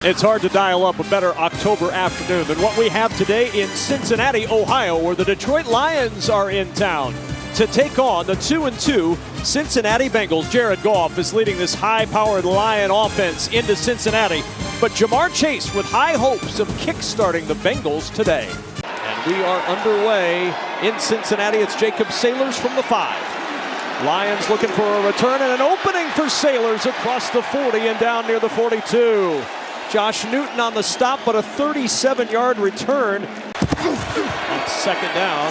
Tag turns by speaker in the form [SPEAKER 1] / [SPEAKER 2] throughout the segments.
[SPEAKER 1] It's hard to dial up a better October afternoon than what we have today in Cincinnati, Ohio, where the Detroit Lions are in town to take on the 2-2 Cincinnati Bengals. Jared Goff is leading this high-powered Lion offense into Cincinnati, but Jamar Chase with high hopes of kick-starting the Bengals today. And we are underway in Cincinnati. It's Jacob Sailors from the 5. Lions looking for a return and an opening for Sailors across the 40 and down near the 42. Josh Newton on the stop, but a 37-yard return. On second down,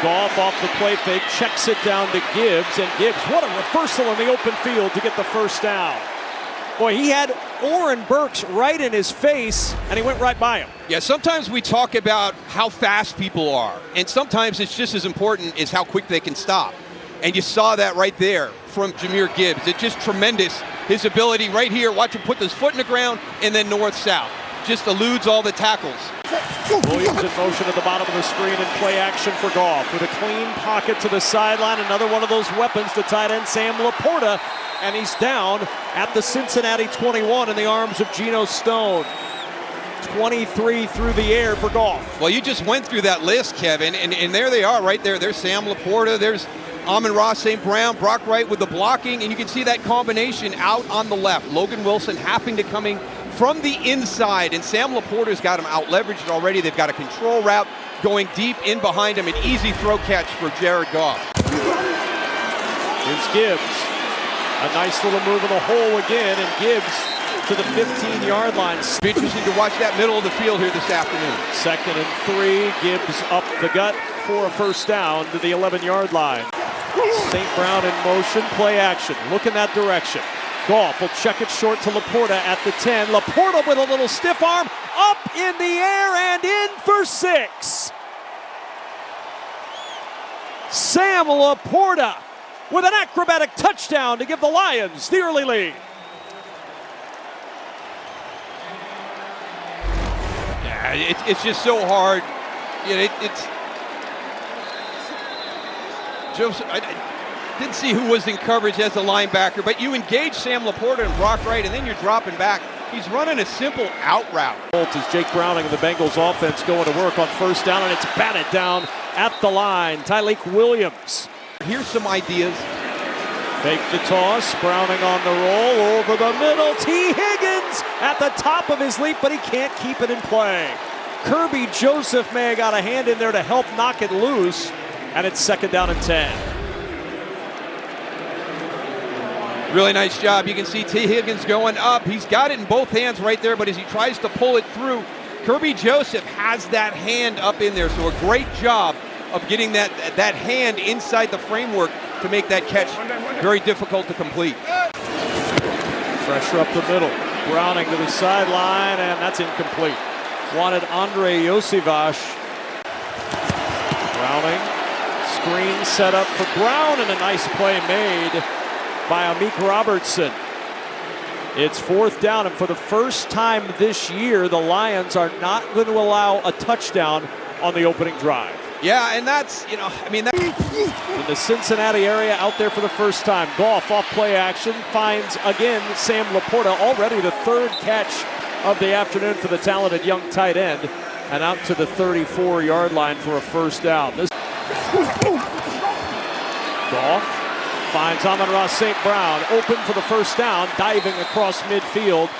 [SPEAKER 1] Goff off the play fake, checks it down to Gibbs, and Gibbs, what a reversal in the open field to get the first down. Boy, he had Oren Burks right in his face, and he went right by him.
[SPEAKER 2] Yeah, sometimes we talk about how fast people are, and sometimes it's just as important as how quick they can stop. And you saw that right there from Jahmyr Gibbs. It's just tremendous. His ability right here, watch him put his foot in the ground and then north-south. Just eludes all the tackles.
[SPEAKER 1] Williams in motion at the bottom of the screen and play action for Goff with a clean pocket to the sideline. Another one of those weapons, the tight end Sam Laporta, and he's down at the Cincinnati 21 in the arms of Geno Stone. 23 through the air for Goff.
[SPEAKER 2] Well, you just went through that list, Kevin, and there they are right there. There's Sam Laporta, there's Amon-Ra St. Brown, Brock Wright with the blocking, and you can see that combination out on the left. Logan Wilson having to coming from the inside, and Sam Laporta's got him out-leveraged already. They've got a control route going deep in behind him, an easy throw catch for Jared Goff.
[SPEAKER 1] Here's Gibbs. A nice little move in the hole again, and Gibbs to the 15-yard line.
[SPEAKER 2] Be interesting to watch that middle of the field here this afternoon.
[SPEAKER 1] 2nd and 3, Gibbs up the gut for a first down to the 11-yard line. St. Brown in motion, play action, look in that direction. Goff will check it short to Laporta at the 10. Laporta with a little stiff arm, up in the air and in for 6. Sam Laporta with an acrobatic touchdown to give the Lions the early lead.
[SPEAKER 2] Yeah, it's just so hard. It's Joseph, I didn't see who was in coverage as a linebacker, but you engage Sam Laporta and Brock Wright, and then you're dropping back. He's running a simple out route.
[SPEAKER 1] As Jake Browning and the Bengals offense going to work on first down, and it's batted down at the line. Tyleik Williams.
[SPEAKER 2] Here's some ideas.
[SPEAKER 1] Fake the toss, Browning on the roll, over the middle. T. Higgins at the top of his leap, but he can't keep it in play. Kirby Joseph may have got a hand in there to help knock it loose. And it's 2nd down and 10.
[SPEAKER 2] Really nice job. You can see T. Higgins going up. He's got it in both hands right there, but as he tries to pull it through, Kirby Joseph has that hand up in there. So a great job of getting that hand inside the framework to make that catch very difficult to complete.
[SPEAKER 1] Pressure up the middle. Browning to the sideline, and that's incomplete. Wanted Andre Iosivas. Browning. Screen set up for Brown, and a nice play made by Amik Robertson. It's 4th down, and for the first time this year, the Lions are not going to allow a touchdown on the opening drive.
[SPEAKER 2] Yeah, and that's, in
[SPEAKER 1] the Cincinnati area out there for the first time. Goff off play action finds again Sam Laporta, already the 3rd catch of the afternoon for the talented young tight end, and out to the 34-yard line for a first down. Goff finds Amon-Ra St. Brown open for the first down, diving across midfield,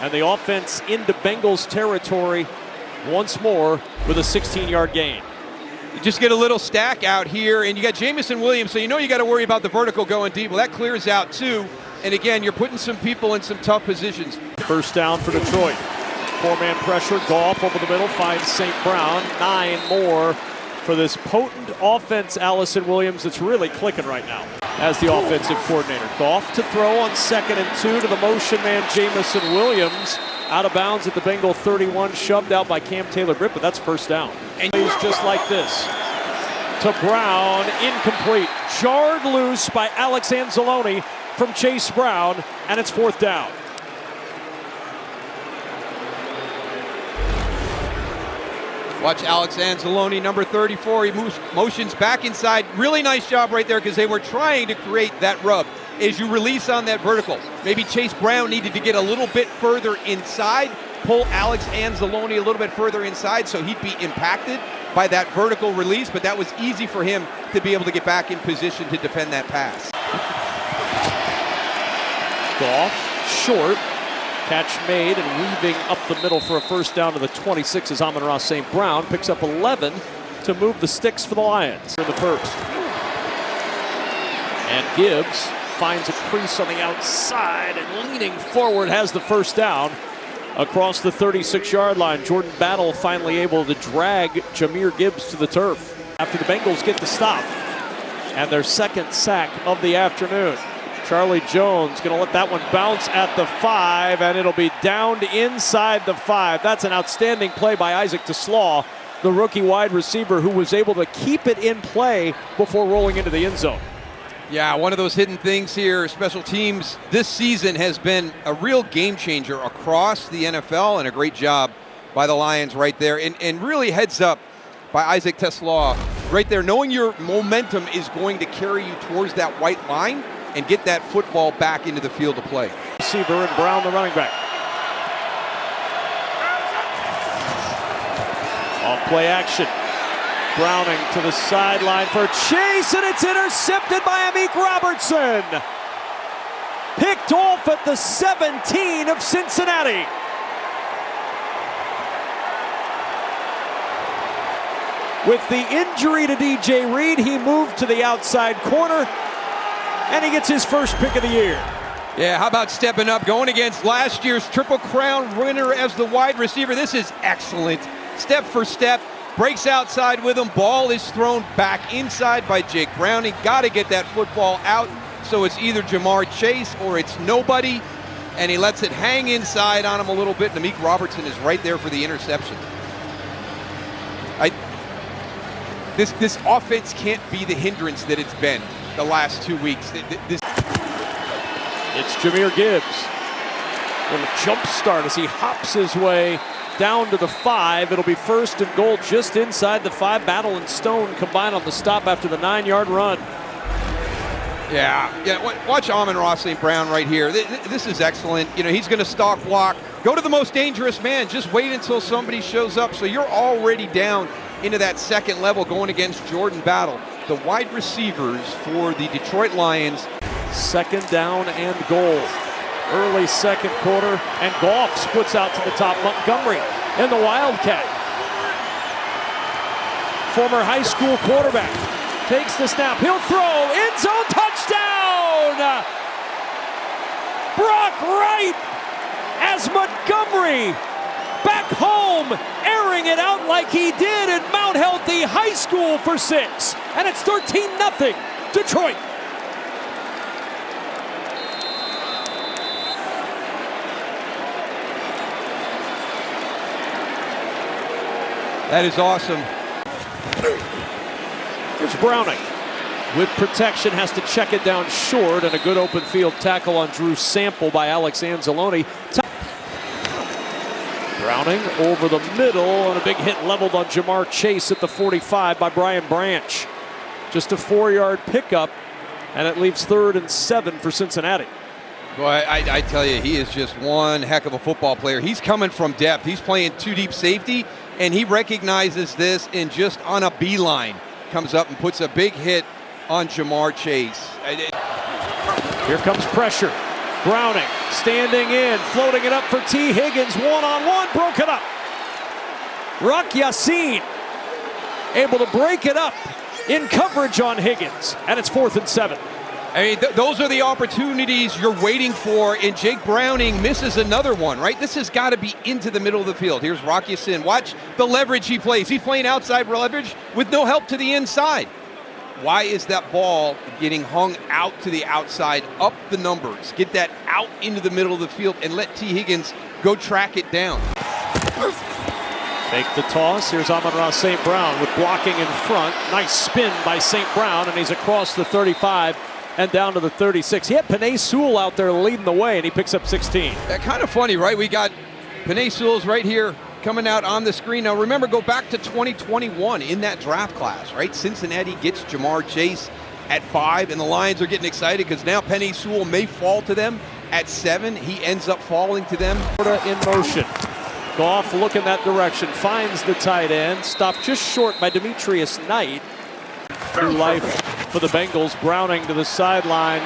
[SPEAKER 1] and the offense into Bengals territory once more with a 16-yard gain.
[SPEAKER 2] You just get a little stack out here, and you got Jameson Williams, so you know you got to worry about the vertical going deep. Well, that clears out too, and again, you're putting some people in some tough positions.
[SPEAKER 1] First down for Detroit. 4-man pressure, Goff over the middle, finds St. Brown. 9 more for this potent offense, Allison Williams, that's really clicking right now as the offensive coordinator. Goff to throw on 2nd and 2 to the motion man, Jameson Williams. Out of bounds at the Bengal 31, shoved out by Cam Taylor-Britt, but that's first down. And he's just like this. To Brown, incomplete. Jarred loose by Alex Anzalone from Chase Brown, and it's 4th down.
[SPEAKER 2] Watch Alex Anzalone, number 34. He motions back inside. Really nice job right there because they were trying to create that rub. as you release on that vertical. Maybe Chase Brown needed to get a little bit further inside, pull Alex Anzalone a little bit further inside so he'd be impacted by that vertical release, but that was easy for him to be able to get back in position to defend that pass.
[SPEAKER 1] Goff, short. Catch made and weaving up the middle for a first down to the 26 as Amon-Ra St. Brown picks up 11 to move the sticks for the Lions in the first. And Gibbs finds a crease on the outside and leaning forward has the first down across the 36-yard line. Jordan Battle finally able to drag Jahmyr Gibbs to the turf after the Bengals get the stop and their second sack of the afternoon. Charlie Jones going to let that one bounce at the 5, and it'll be downed inside the 5. That's an outstanding play by Isaac DeSlaw, the rookie wide receiver who was able to keep it in play before rolling into the end zone.
[SPEAKER 2] Yeah, one of those hidden things here. Special teams this season has been a real game changer across the NFL, and a great job by the Lions right there. And really heads up by Isaac DeSlaw right there, knowing your momentum is going to carry you towards that white line and get that football back into the field of play.
[SPEAKER 1] Receiver and Brown, the running back. Off play action. Browning to the sideline for Chase, and it's intercepted by Amik Robertson. Picked off at the 17 of Cincinnati. With the injury to DJ Reed, he moved to the outside corner, and he gets his first pick of the year.
[SPEAKER 2] Yeah, how about stepping up, going against last year's Triple Crown winner as the wide receiver? This is excellent. Step for step, breaks outside with him. Ball is thrown back inside by Jake Browning. Got to get that football out, so it's either Jamar Chase or it's nobody, and he lets it hang inside on him a little bit, and Amik Robertson is right there for the interception. This offense can't be the hindrance that it's been the last 2 weeks.
[SPEAKER 1] It's Jahmyr Gibbs. Little jump start as he hops his way down to the 5. It'll be first and goal just inside the 5. Battle and Stone combine on the stop after the 9-yard run.
[SPEAKER 2] Yeah. Watch Amon-Ra St. Brown right here. This is excellent. You know, he's going to stalk block. Go to the most dangerous man. Just wait until somebody shows up. So you're already down into that second level going against Jordan Battle. The wide receivers for the Detroit Lions.
[SPEAKER 1] Second down and goal. Early second quarter, and Goff splits out to the top. Montgomery in the Wildcat. Former high school quarterback takes the snap. He'll throw. End zone touchdown! Brock Wright as Montgomery back home, airing it out like he did in Mount Healthy High School for 6. And it's 13-0 Detroit.
[SPEAKER 2] That is awesome.
[SPEAKER 1] Here's Browning with protection, has to check it down short, and a good open field tackle on Drew Sample by Alex Anzalone. Browning over the middle, and a big hit leveled on Jamar Chase at the 45 by Brian Branch. Just a 4-yard pickup, and it leaves 3rd and 7 for Cincinnati.
[SPEAKER 2] Boy, I tell you, he is just one heck of a football player. He's coming from depth. He's playing 2 deep safety, and he recognizes this and just on a beeline comes up and puts a big hit on Jamar Chase.
[SPEAKER 1] Here comes pressure. Browning standing in, floating it up for T. Higgins. One-on-one, broke it up. Rock Yassin able to break it up in coverage on Higgins, and it's 4th and 7.
[SPEAKER 2] I mean, those are the opportunities you're waiting for, and Jake Browning misses another one, right? This has got to be into the middle of the field. Here's Rock Yassin. Watch the leverage he plays. He's playing outside leverage with no help to the inside. Why is that ball getting hung out to the outside, up the numbers? Get that out into the middle of the field and let T. Higgins go track it down.
[SPEAKER 1] Take the toss. Here's Amon-Ra St. Brown with blocking in front. Nice spin by St. Brown, and he's across the 35 and down to the 36. He had Penei Sewell out there leading the way, and he picks up 16.
[SPEAKER 2] Kind of funny, right? We got Penei Sewell's right here coming out on the screen. Now remember, go back to 2021 in that draft class, right? Cincinnati gets Jamar Chase at 5, and the Lions are getting excited because now Penei Sewell may fall to them at 7. He ends up falling to them.
[SPEAKER 1] In motion. Goff looking that direction, finds the tight end, stopped just short by Demetrius Knight. New life for the Bengals. Browning to the sideline,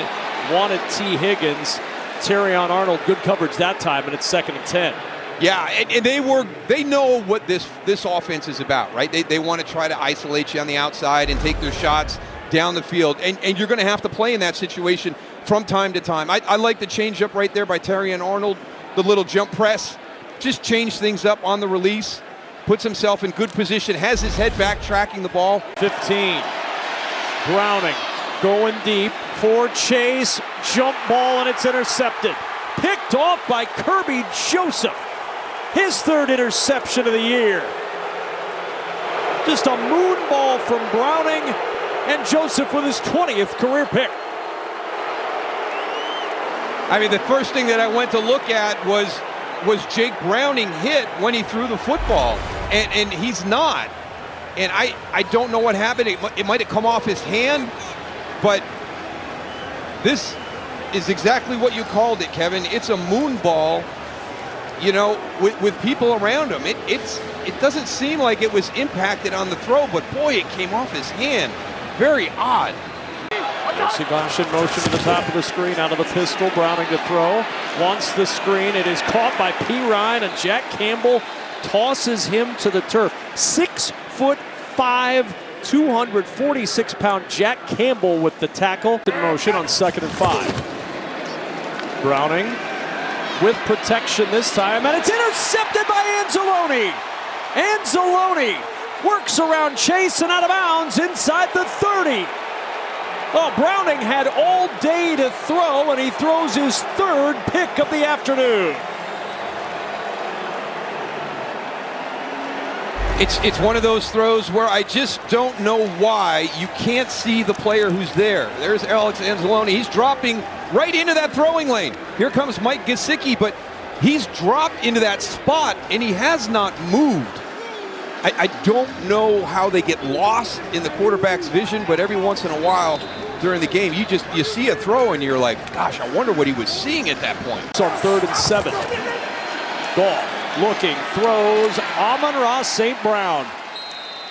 [SPEAKER 1] wanted T. Higgins. Terrion Arnold, good coverage that time, and it's 2nd and 10.
[SPEAKER 2] Yeah, and they know what this offense is about, right? They want to try to isolate you on the outside and take their shots down the field, and you're going to have to play in that situation from time to time. I like the change up right there by Terrion Arnold, the little jump press, just change things up on the release, puts himself in good position, has his head back tracking the ball.
[SPEAKER 1] 15, Browning going deep for Chase, jump ball, and it's intercepted. Picked off by Kirby Joseph. His 3rd interception of the year. Just a moon ball from Browning, and Joseph with his 20th career pick.
[SPEAKER 2] I mean, the first thing that I went to look at was Jake Browning hit when he threw the football, and he's not. And I don't know what happened. It might have come off his hand, but this is exactly what you called it, Kevin. It's a moon ball, you know, with people around him. It doesn't seem like it was impacted on the throw, but boy, it came off his hand. Very odd.
[SPEAKER 1] Sivash in motion to the top of the screen, out of the pistol. Browning to throw. Wants the screen. It is caught by P. Ryan, and Jack Campbell tosses him to the turf. 6'5", 246-pound Jack Campbell with the tackle. In motion on 2nd and 5. Browning with protection this time, and it's intercepted by Anzalone. Anzalone works around Chase and out of bounds inside the 30. Oh, Browning had all day to throw, and he throws his 3rd pick of the afternoon.
[SPEAKER 2] It's one of those throws where I just don't know why you can't see the player who's there. There's Alex Anzalone. He's dropping right into that throwing lane. Here comes Mike Gesicki, but he's dropped into that spot, and he has not moved. I don't know how they get lost in the quarterback's vision, but every once in a while during the game, you see a throw, and you're like, gosh, I wonder what he was seeing at that point.
[SPEAKER 1] It's on 3rd and 7. Goff looking, throws, Amon-Ra St. Brown.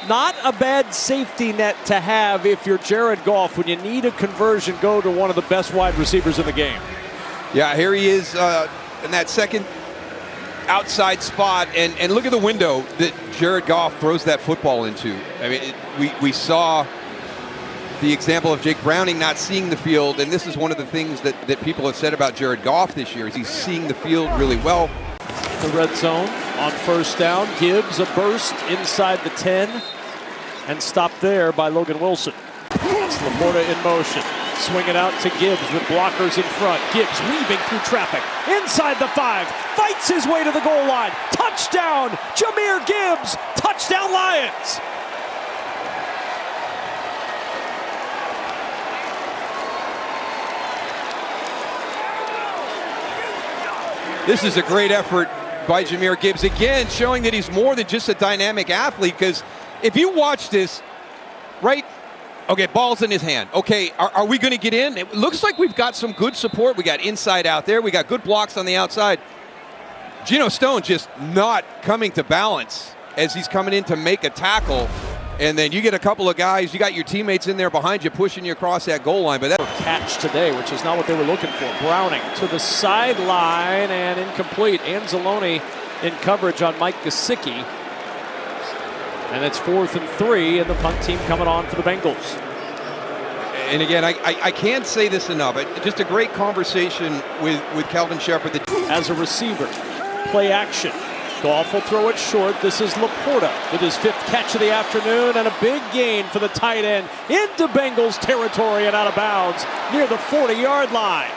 [SPEAKER 1] Not a bad safety net to have if you're Jared Goff. When you need a conversion, go to one of the best wide receivers in the game.
[SPEAKER 2] Yeah, here he is in that second outside spot, and look at the window that Jared Goff throws that football into. I mean, we saw the example of Jake Browning not seeing the field, and this is one of the things that people have said about Jared Goff this year, is he's seeing the field really well.
[SPEAKER 1] The red zone on 1st down. Gibbs a burst inside the 10 and stopped there by Logan Wilson. It's Laporta in motion. Swing it out to Gibbs with blockers in front. Gibbs weaving through traffic. Inside the 5. Fights his way to the goal line. Touchdown, Jahmyr Gibbs. Touchdown, Lions.
[SPEAKER 2] This is a great effort by Jahmyr Gibbs. Again, showing that he's more than just a dynamic athlete, because if you watch this, right, okay, ball's in his hand. Okay, are we going to get in? It looks like we've got some good support. We got inside out there. We got good blocks on the outside. Geno Stone just not coming to balance as he's coming in to make a tackle. And then you get a couple of guys, you got your teammates in there behind you pushing you across that goal line. But that
[SPEAKER 1] catch today, which is not what they were looking for. Browning to the sideline and incomplete. Anzalone in coverage on Mike Gesicki. And it's 4th and 3, and the punt team coming on for the Bengals.
[SPEAKER 2] And again, I can't say this enough. Just a great conversation with Calvin Shepard.
[SPEAKER 1] As a receiver, play action. Goff will throw it short. This is Laporta with his 5th catch of the afternoon, and a big gain for the tight end into Bengals territory and out of bounds near the 40-yard line.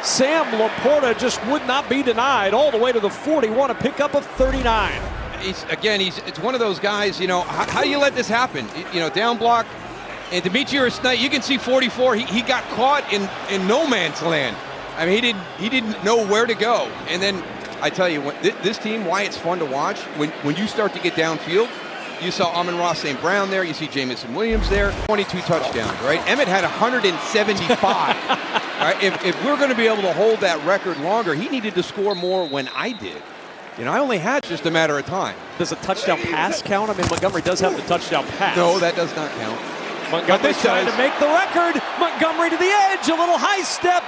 [SPEAKER 1] Sam Laporta just would not be denied all the way to the 41, a pickup of 39.
[SPEAKER 2] It's one of those guys, you know, how do you let this happen? You know, down block, and Demetrius Knight, you can see 44, he got caught in no man's land. I mean, he didn't know where to go. And then I tell you, this team, why it's fun to watch, when you start to get downfield, you saw Amon-Ra St. Brown there, you see Jamison Williams there, 22 touchdowns, right? Emmett had 175. Right? If we're going to be able to hold that record longer, he needed to score more when I did. I only had just a matter of time.
[SPEAKER 1] Does a touchdown pass count? I mean, Montgomery does have the touchdown pass.
[SPEAKER 2] No, that does not count.
[SPEAKER 1] Montgomery trying to make the record. Montgomery to the edge, a little high step,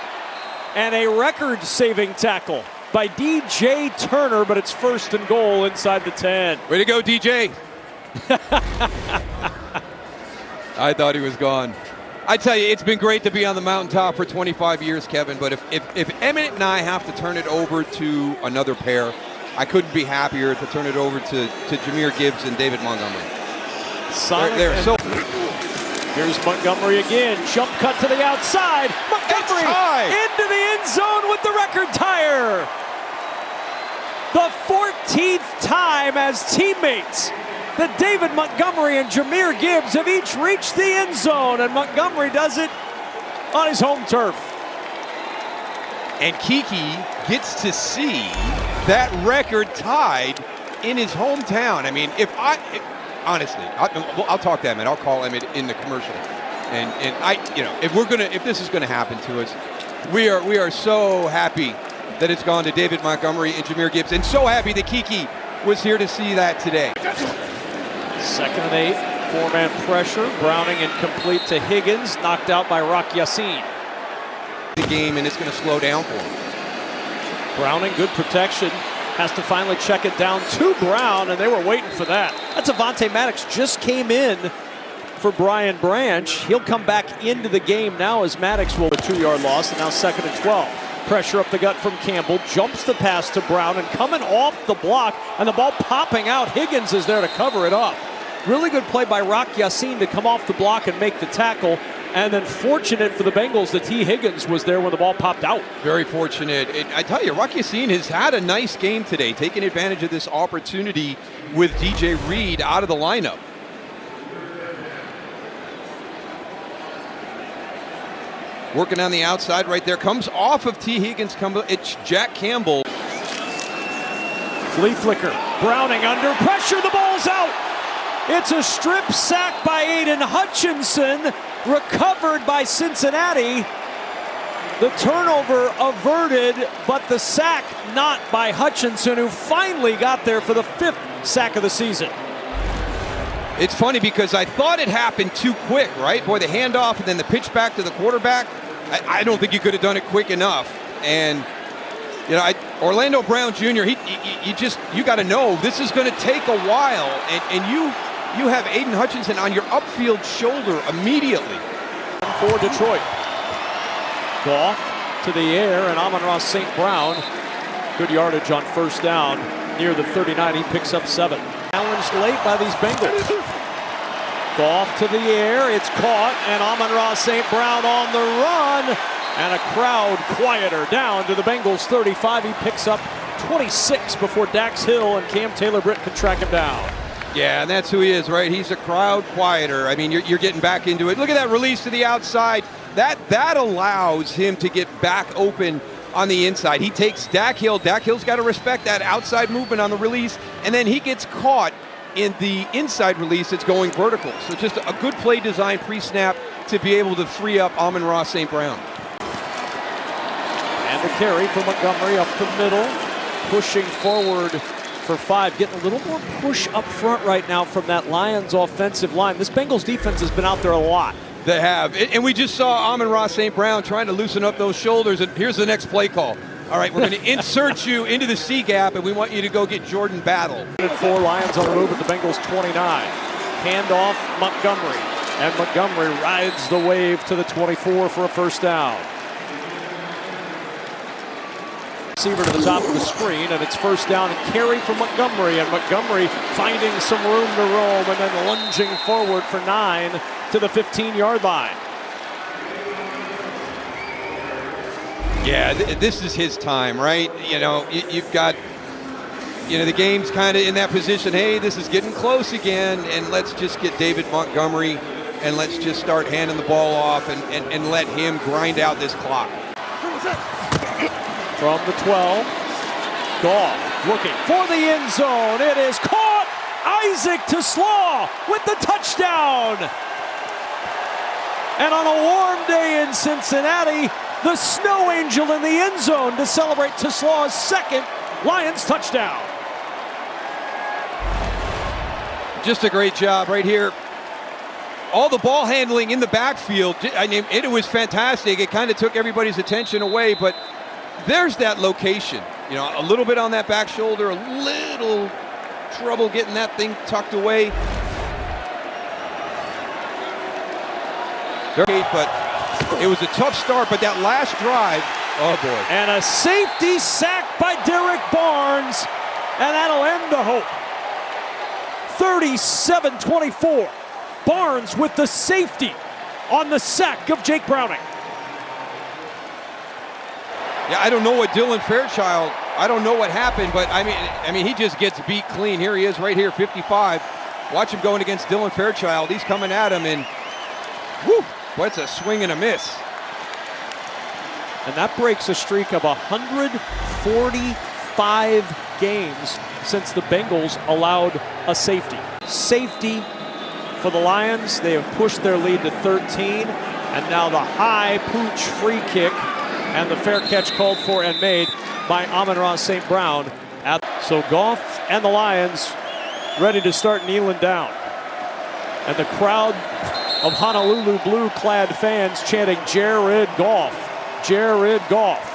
[SPEAKER 1] and a record-saving tackle by DJ Turner, but it's 1st and goal inside the 10.
[SPEAKER 2] Way to go, DJ. I thought he was gone. I tell you, it's been great to be on the mountaintop for 25 years, Kevin, but if Emmett and I have to turn it over to another pair, I couldn't be happier to turn it over to Jahmyr Gibbs and David Montgomery.
[SPEAKER 1] Here's Montgomery again. Jump cut to the outside. Montgomery into the end zone with the record tire. The 14th time as teammates that David Montgomery and Jahmyr Gibbs have each reached the end zone, and Montgomery does it on his home turf.
[SPEAKER 2] And Kiki gets to see that record tied in his hometown. I mean, honestly, I'll talk to Emmett. I'll call Emmett in the commercial, and if this is gonna happen to us, we are so happy that it's gone to David Montgomery and Jahmyr Gibbs, and so happy that Kiki was here to see that today.
[SPEAKER 1] 2nd and 8, 4-man pressure. Browning incomplete to Higgins, knocked out by Rock Yassin.
[SPEAKER 2] The game, and it's going to slow down for him.
[SPEAKER 1] Browning, good protection, has to finally check it down to Brown, and they were waiting for that. That's Avonte Maddox just came in for Brian Branch. He'll come back into the game now as Maddox will a 2-yard loss, and now 2nd and 12. Pressure up the gut from Campbell, jumps the pass to Brown, and coming off the block, and the ball popping out. Higgins is there to cover it up. Really good play by Rock Yassin to come off the block and make the tackle. And then fortunate for the Bengals that T. Higgins was there when the ball popped out.
[SPEAKER 2] Very fortunate. I tell you, Rock Yassin has had a nice game today, taking advantage of this opportunity with DJ Reed out of the lineup. Working on the outside right there. Comes off of T. Higgins. It's Jack Campbell.
[SPEAKER 1] Flea flicker. Browning under pressure. The ball's out. It's a strip sack by Aiden Hutchinson. Recovered by Cincinnati. The turnover averted, but the sack not by Hutchinson, who finally got there for the 5th sack of the season.
[SPEAKER 2] It's funny because I thought it happened too quick, right? Boy, the handoff and then the pitch back to the quarterback. I don't think you could have done it quick enough. And, Orlando Brown Jr., you got to know this is going to take a while. And you have Aiden Hutchinson on your upfield shoulder immediately.
[SPEAKER 1] For Detroit. Goff to the air, and Amon-Ra St. Brown. Good yardage on 1st down near the 39. He picks up 7. Challenged late by these Bengals. Goff to the air. It's caught, and Amon-Ra St. Brown on the run. And a crowd quieter down to the Bengals 35. He picks up 26 before Dax Hill and Cam Taylor-Britt can track him down.
[SPEAKER 2] Yeah, and that's who he is, right? He's a crowd quieter. I mean, you're getting back into it. Look at that release to the outside. That allows him to get back open on the inside. He takes Dak Hill. Dak Hill's got to respect that outside movement on the release, and then he gets caught in the inside release. It's going vertical. So just a good play design pre-snap to be able to free up Amon-Ra St. Brown.
[SPEAKER 1] And the carry for Montgomery up the middle, pushing forward for 5, getting a little more push up front right now from that Lions offensive line. This Bengals defense has been out there a lot.
[SPEAKER 2] They have, and we just saw Amon-Ra St. Brown trying to loosen up those shoulders, and here's the next play call. All right, we're going to insert you into the C gap, and we want you to go get Jordan Battle.
[SPEAKER 1] 4 Lions on the move at the Bengals 29. Handoff Montgomery, and Montgomery rides the wave to the 24 for a 1st down. Receiver to the top of the screen, and it's 1st down and carry for Montgomery, and Montgomery finding some room to roam and then lunging forward for 9 to the 15-yard line.
[SPEAKER 2] Yeah, this is his time, right? You've got, the game's kind of in that position. Hey, this is getting close again, and let's just get David Montgomery, and let's just start handing the ball off and let him grind out this clock.
[SPEAKER 1] From the 12, Goff looking for the end zone. It is caught. Isaac to Slaw with the touchdown. And on a warm day in Cincinnati, the Snow Angel in the end zone to celebrate Slaw's 2nd Lions touchdown.
[SPEAKER 2] Just a great job right here. All the ball handling in the backfield, I mean, it was fantastic. It kind of took everybody's attention away, but there's that location. You know, a little bit on that back shoulder, a little trouble getting that thing tucked away. But it was a tough start, but that last drive, oh boy.
[SPEAKER 1] And a safety sack by Derek Barnes, and that'll end the hope. 37-24. Barnes with the safety on the sack of Jake Browning.
[SPEAKER 2] Yeah, I don't know what Dylan Fairchild, I don't know what happened, but I mean, he just gets beat clean. Here he is right here, 55. Watch him going against Dylan Fairchild. He's coming at him, and whoo, boy, it's a swing and a miss.
[SPEAKER 1] And that breaks a streak of 145 games since the Bengals allowed a safety. Safety for the Lions. They have pushed their lead to 13, and now the high pooch free kick and the fair catch called for and made by Amon-Ra St. Brown. So Goff and the Lions ready to start kneeling down. And the crowd of Honolulu blue-clad fans chanting, Jared Goff, Jared Goff.